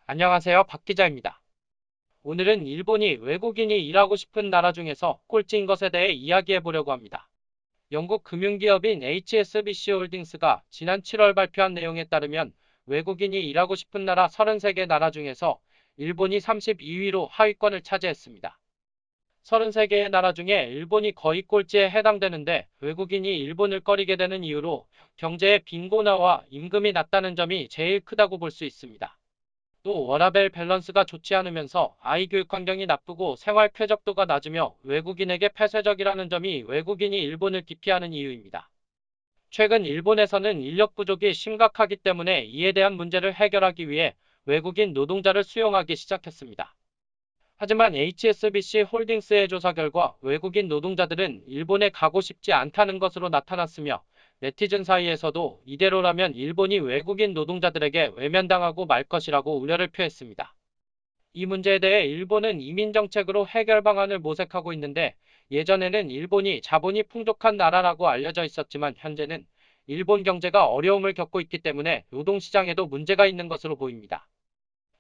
안녕하세요. 박 기자입니다. 오늘은 일본이 외국인이 일하고 싶은 나라 중에서 꼴찌인 것에 대해 이야기해 보려고 합니다. 영국 금융기업인 HSBC 홀딩스가 지난 7월 발표한 내용에 따르면 외국인이 일하고 싶은 나라 33개 나라 중에서 일본이 32위로 하위권을 차지했습니다. 33개의 나라 중에 일본이 거의 꼴찌에 해당되는데 외국인이 일본을 꺼리게 되는 이유로 경제의 빈곤화와 임금이 낮다는 점이 제일 크다고 볼 수 있습니다. 또 워라밸 밸런스가 좋지 않으면서 아이 교육 환경이 나쁘고 생활 쾌적도가 낮으며 외국인에게 폐쇄적이라는 점이 외국인이 일본을 기피하는 이유입니다. 최근 일본에서는 인력 부족이 심각하기 때문에 이에 대한 문제를 해결하기 위해 외국인 노동자를 수용하기 시작했습니다. 하지만 HSBC 홀딩스의 조사 결과 외국인 노동자들은 일본에 가고 싶지 않다는 것으로 나타났으며 네티즌 사이에서도 이대로라면 일본이 외국인 노동자들에게 외면당하고 말 것이라고 우려를 표했습니다. 이 문제에 대해 일본은 이민 정책으로 해결 방안을 모색하고 있는데 예전에는 일본이 자본이 풍족한 나라라고 알려져 있었지만 현재는 일본 경제가 어려움을 겪고 있기 때문에 노동시장에도 문제가 있는 것으로 보입니다.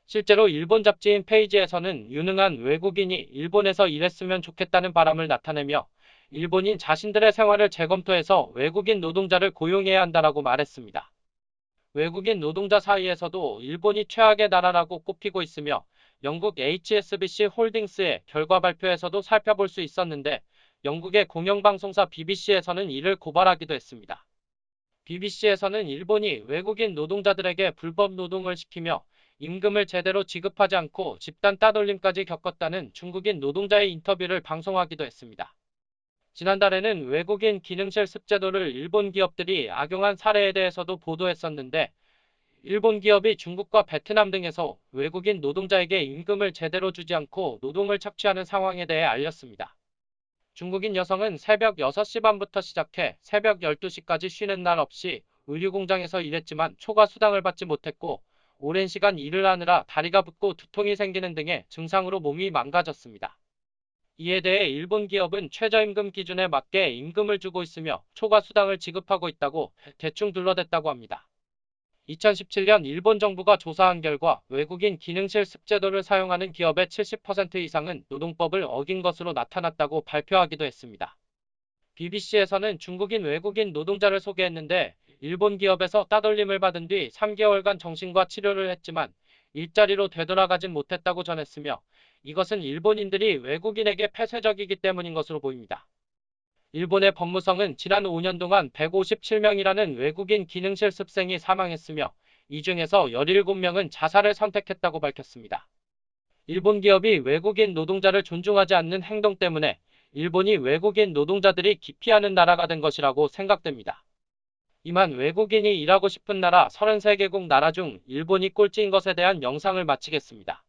실제로 일본 잡지인 페이지에서는 유능한 외국인이 일본에서 일했으면 좋겠다는 바람을 나타내며 일본인 자신들의 생활을 재검토해서 외국인 노동자를 고용해야 한다라고 말했습니다. 외국인 노동자 사이에서도 일본이 최악의 나라라고 꼽히고 있으며 영국 HSBC 홀딩스의 결과 발표에서도 살펴볼 수 있었는데 영국의 공영방송사 BBC에서는 이를 고발하기도 했습니다. BBC에서는 일본이 외국인 노동자들에게 불법 노동을 시키며 임금을 제대로 지급하지 않고 집단 따돌림까지 겪었다는 중국인 노동자의 인터뷰를 방송하기도 했습니다. 지난달에는 외국인 기능실 습제도를 일본 기업들이 악용한 사례에 대해서도 보도했었는데 일본 기업이 중국과 베트남 등에서 외국인 노동자에게 임금을 제대로 주지 않고 노동을 착취하는 상황에 대해 알렸습니다. 중국인 여성은 새벽 6시 반부터 시작해 새벽 12시까지 쉬는 날 없이 의류 공장에서 일했지만 초과 수당을 받지 못했고 오랜 시간 일을 하느라 다리가 붓고 두통이 생기는 등의 증상으로 몸이 망가졌습니다. 이에 대해 일본 기업은 최저임금 기준에 맞게 임금을 주고 있으며 초과 수당을 지급하고 있다고 대충 둘러댔다고 합니다. 2017년 일본 정부가 조사한 결과 외국인 기능실 습제도를 사용하는 기업의 70% 이상은 노동법을 어긴 것으로 나타났다고 발표하기도 했습니다. BBC에서는 중국인 외국인 노동자를 소개했는데 일본 기업에서 따돌림을 받은 뒤 3개월간 정신과 치료를 했지만 일자리로 되돌아가진 못했다고 전했으며 이것은 일본인들이 외국인에게 폐쇄적이기 때문인 것으로 보입니다. 일본의 법무성은 지난 5년 동안 157명이라는 외국인 기능실 습생이 사망했으며 이 중에서 17명은 자살을 선택했다고 밝혔습니다. 일본 기업이 외국인 노동자를 존중하지 않는 행동 때문에 일본이 외국인 노동자들이 기피하는 나라가 된 것이라고 생각됩니다. 이만 외국인이 일하고 싶은 나라 33개국 나라 중 일본이 꼴찌인 것에 대한 영상을 마치겠습니다.